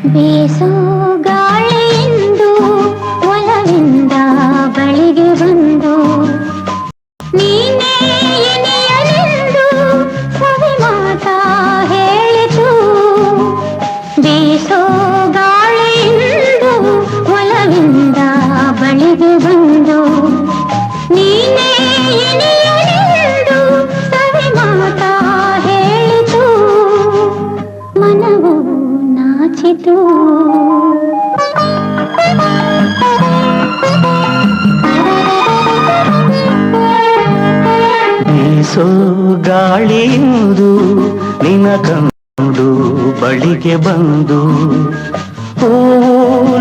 ಬೀಸೋ ಗಾಳಿಯಿಂದ ಒಲವಿಂದ ಬಳಿಗೆ ಬಂದು ನೀನೇ ಎನೆಯಲೆಂದು ಸವಿ ಮಾತಾ ಹೇಳಿತು. ಬೀಸೋ ಗಾಳಿಯಿಂದ ಒಲವಿಂದ ಬಳಿಗೆ ಬಂದು ನೀನೇ ಎನೆಯಲೆಂದು ಸವಿ ಮಾತಾ ಹೇಳಿತು. ಮನವು ನಾಚಿತು. ಬೀಸೋ ಗಾಳಿಯುವುದು ನಿನ ಕಂಡು ಬಳಿಗೆ ಬಂದು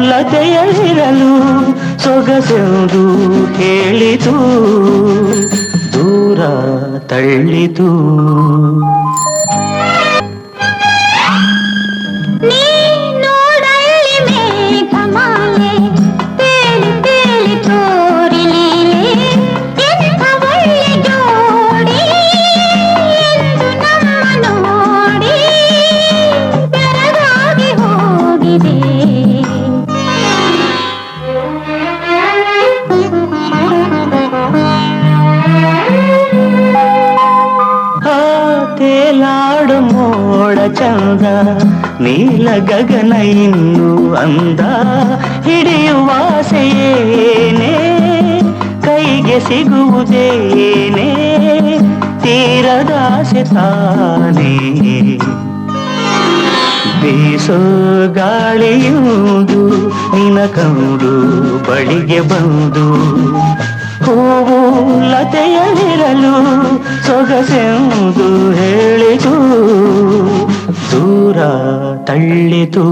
ಲತೆಯಲ್ಲಿರಲು ಸೊಗಸೆಂದು ಹೇಳಿತು. ದೂರ ತಳ್ಳಿತು. ತೇಲಾಡು ಮೋಡ ಚಂದ ನೀಲ ಗಗನ ಇನ್ನು ಅಂದ ಹಿಡಿಯುವಾಸೆಯೇನೆ ಕೈಗೆ ಸಿಗುವುದೇನೆ ತೀರದಾಸೆ ತಾನೇ. ಬೀಸೋ ಗಾಳಿಯುವುದು ನಿನ ಕಂಡು ಬಳಿಗೆ ಬಂದು ಹೂವು ಲತೆಯಲ್ಲಿರಲು ಸೊಗಸೆಂದು ಹೇಳಿತು. ದೂರ ತಳ್ಳಿತು.